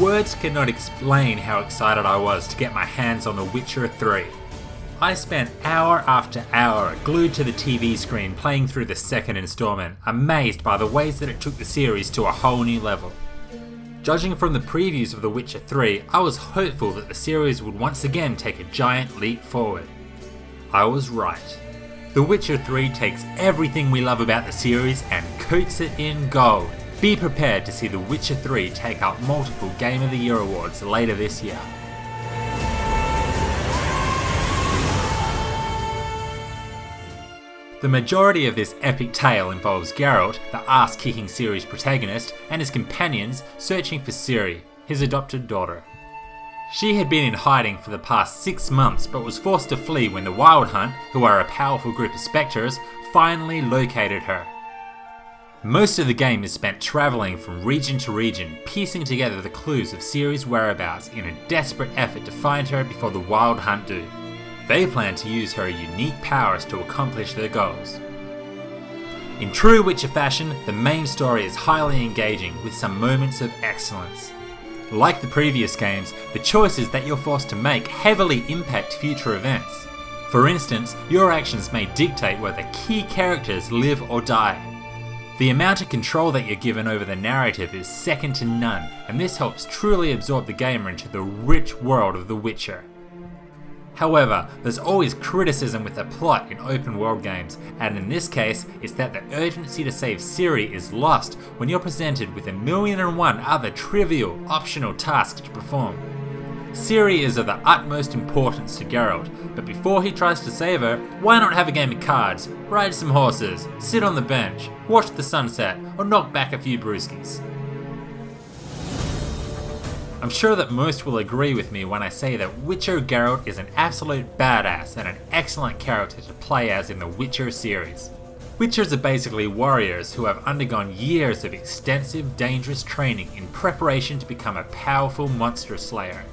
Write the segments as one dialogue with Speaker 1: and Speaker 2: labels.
Speaker 1: Words cannot explain how excited I was to get my hands on The Witcher 3. I spent hour after hour glued to the TV screen playing through the second installment, amazed by the ways that it took the series to a whole new level. Judging from the previews of The Witcher 3, I was hopeful that the series would once again take a giant leap forward. I was right. The Witcher 3 takes everything we love about the series and coats it in gold. Be prepared to see The Witcher 3 take up multiple Game of the Year awards later this year. The majority of this epic tale involves Geralt, the ass-kicking series protagonist, and his companions searching for Ciri, his adopted daughter. She had been in hiding for the past 6 months but was forced to flee when the Wild Hunt, who are a powerful group of spectres, finally located her. Most of the game is spent travelling from region to region, piecing together the clues of Ciri's whereabouts in a desperate effort to find her before the Wild Hunt do. They plan to use her unique powers to accomplish their goals. In true Witcher fashion, the main story is highly engaging with some moments of excellence. Like the previous games, the choices that you're forced to make heavily impact future events. For instance, your actions may dictate whether key characters live or die. The amount of control that you're given over the narrative is second to none, and this helps truly absorb the gamer into the rich world of The Witcher. However, there's always criticism with the plot in open world games, and in this case, it's that the urgency to save Ciri is lost when you're presented with 1,000,001 other trivial, optional tasks to perform. Ciri is of the utmost importance to Geralt, but before he tries to save her, why not have a game of cards, ride some horses, sit on the bench, watch the sunset, or knock back a few brewskis? I'm sure that most will agree with me when I say that Witcher Geralt is an absolute badass and an excellent character to play as in the Witcher series. Witchers are basically warriors who have undergone years of extensive, dangerous training in preparation to become a powerful monster slayer.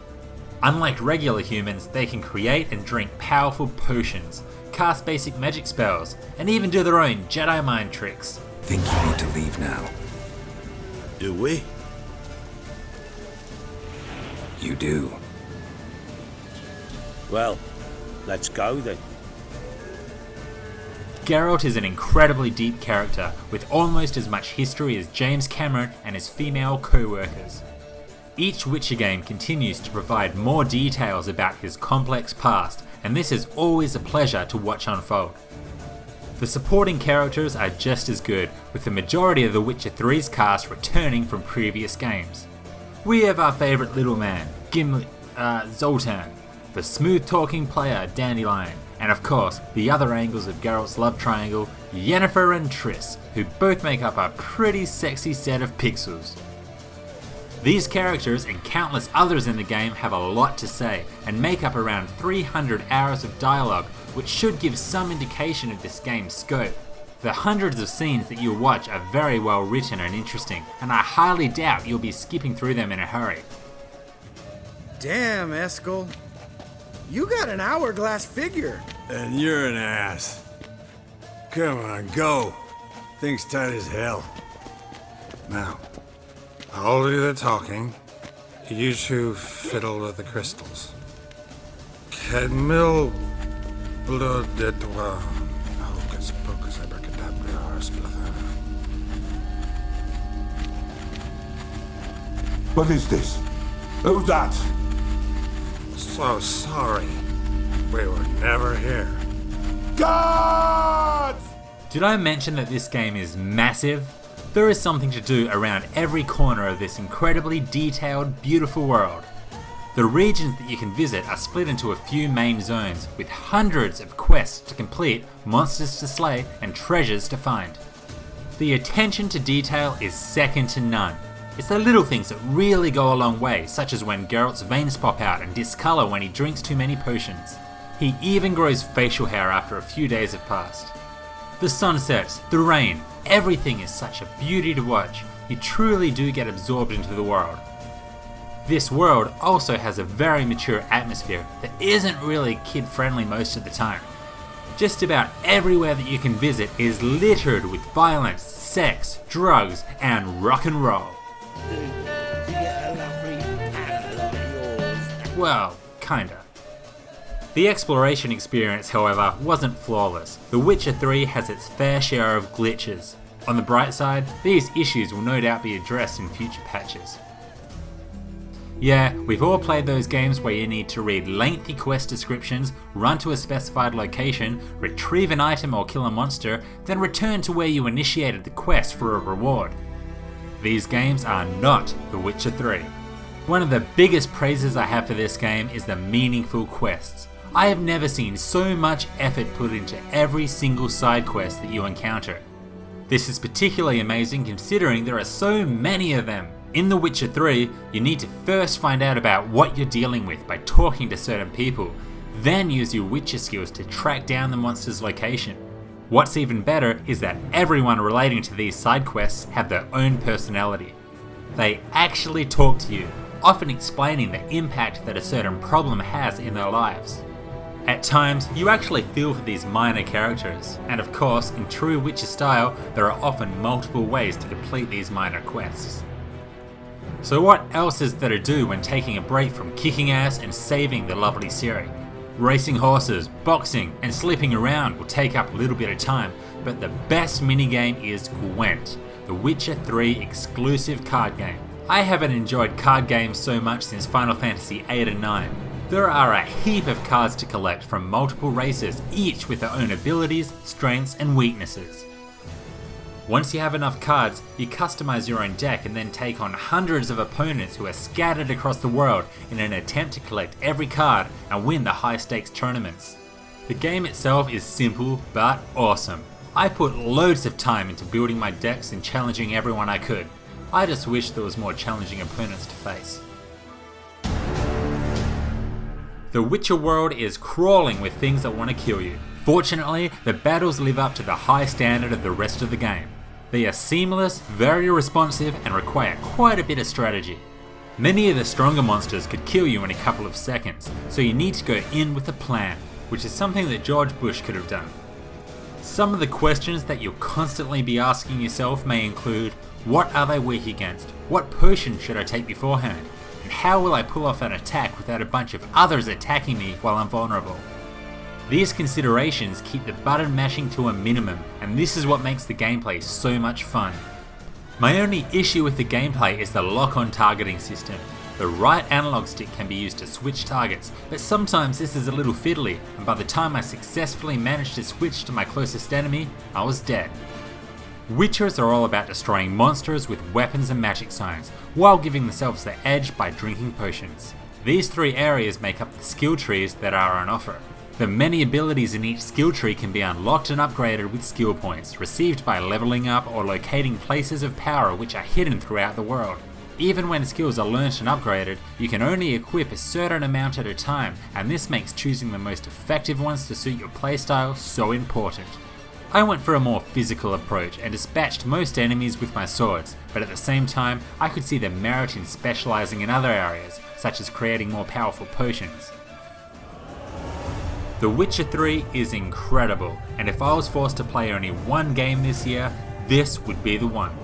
Speaker 1: Unlike regular humans, they can create and drink powerful potions, cast basic magic spells, and even do their own Jedi mind tricks.
Speaker 2: Think you need to leave now.
Speaker 3: Do we?
Speaker 2: You do.
Speaker 3: Well, let's go then.
Speaker 1: Geralt is an incredibly deep character with almost as much history as James Cameron and his female co-workers. Each Witcher game continues to provide more details about his complex past, and this is always a pleasure to watch unfold. The supporting characters are just as good, with the majority of The Witcher 3's cast returning from previous games. We have our favourite little man, Gimli, Zoltan, the smooth-talking player, Dandelion, and of course, the other angles of Geralt's love triangle, Yennefer and Triss, who both make up a pretty sexy set of pixels. These characters and countless others in the game have a lot to say, and make up around 300 hours of dialogue, which should give some indication of this game's scope. The hundreds of scenes that you'll watch are very well written and interesting, and I highly doubt you'll be skipping through them in a hurry.
Speaker 4: Damn, Eskel. You got an hourglass figure.
Speaker 5: And you're an ass. Come on, go. Thing's tight as hell. Now, I'll do the talking. You two fiddle with the crystals. Cadmil blood de toi. Hocus pocus abracadabra splather.
Speaker 6: What is this? Who's that?
Speaker 5: So sorry. We were never here.
Speaker 6: Gods!
Speaker 1: Did I mention that this game is massive? There is something to do around every corner of this incredibly detailed, beautiful world. The regions that you can visit are split into a few main zones, with hundreds of quests to complete, monsters to slay, and treasures to find. The attention to detail is second to none. It's the little things that really go a long way, such as when Geralt's veins pop out and discolour when he drinks too many potions. He even grows facial hair after a few days have passed. The sunsets, the rain, everything is such a beauty to watch. You truly do get absorbed into the world. This world also has a very mature atmosphere that isn't really kid-friendly most of the time. Just about everywhere that you can visit is littered with violence, sex, drugs, and rock and roll. Well, kinda. The exploration experience, however, wasn't flawless. The Witcher 3 has its fair share of glitches. On the bright side, these issues will no doubt be addressed in future patches. Yeah, we've all played those games where you need to read lengthy quest descriptions, run to a specified location, retrieve an item or kill a monster, then return to where you initiated the quest for a reward. These games are not The Witcher 3. One of the biggest praises I have for this game is the meaningful quests. I have never seen so much effort put into every single side quest that you encounter. This is particularly amazing considering there are so many of them. In The Witcher 3, you need to first find out about what you're dealing with by talking to certain people, then use your Witcher skills to track down the monster's location. What's even better is that everyone relating to these side quests have their own personality. They actually talk to you, often explaining the impact that a certain problem has in their lives. At times, you actually feel for these minor characters, and of course, in true Witcher style, there are often multiple ways to complete these minor quests. So what else is there to do when taking a break from kicking ass and saving the lovely Ciri? Racing horses, boxing, and sleeping around will take up a little bit of time, but the best minigame is Gwent, the Witcher 3 exclusive card game. I haven't enjoyed card games so much since Final Fantasy 8 and 9. There are a heap of cards to collect from multiple races, each with their own abilities, strengths, and weaknesses. Once you have enough cards, you customize your own deck and then take on hundreds of opponents who are scattered across the world in an attempt to collect every card and win the high stakes tournaments. The game itself is simple but awesome. I put loads of time into building my decks and challenging everyone I could. I just wish there was more challenging opponents to face. The Witcher world is crawling with things that want to kill you. Fortunately, the battles live up to the high standard of the rest of the game. They are seamless, very responsive, and require quite a bit of strategy. Many of the stronger monsters could kill you in a couple of seconds, so you need to go in with a plan, which is something that George Bush could have done. Some of the questions that you'll constantly be asking yourself may include, what are they weak against? What potion should I take beforehand? And how will I pull off an attack without a bunch of others attacking me while I'm vulnerable? These considerations keep the button mashing to a minimum, and this is what makes the gameplay so much fun. My only issue with the gameplay is the lock-on targeting system. The right analog stick can be used to switch targets, but sometimes this is a little fiddly, and by the time I successfully managed to switch to my closest enemy, I was dead. Witchers are all about destroying monsters with weapons and magic signs, while giving themselves the edge by drinking potions. These three areas make up the skill trees that are on offer. The many abilities in each skill tree can be unlocked and upgraded with skill points, received by leveling up or locating places of power which are hidden throughout the world. Even when skills are learnt and upgraded, you can only equip a certain amount at a time, and this makes choosing the most effective ones to suit your playstyle so important. I went for a more physical approach and dispatched most enemies with my swords, but at the same time, I could see the merit in specialising in other areas, such as creating more powerful potions. The Witcher 3 is incredible, and if I was forced to play only one game this year, this would be the one.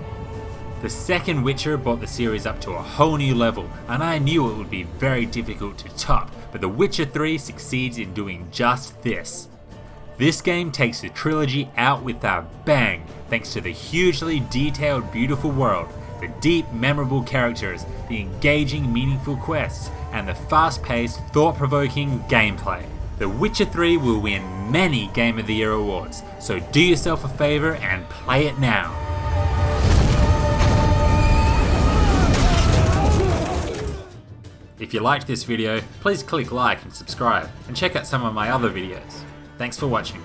Speaker 1: The second Witcher brought the series up to a whole new level, and I knew it would be very difficult to top, but The Witcher 3 succeeds in doing just this. This game takes the trilogy out with a bang, thanks to the hugely detailed, beautiful world, the deep, memorable characters, the engaging, meaningful quests, and the fast-paced, thought-provoking gameplay. The Witcher 3 will win many Game of the Year awards, so do yourself a favour and play it now. If you liked this video, please click like and subscribe, and check out some of my other videos. Thanks for watching.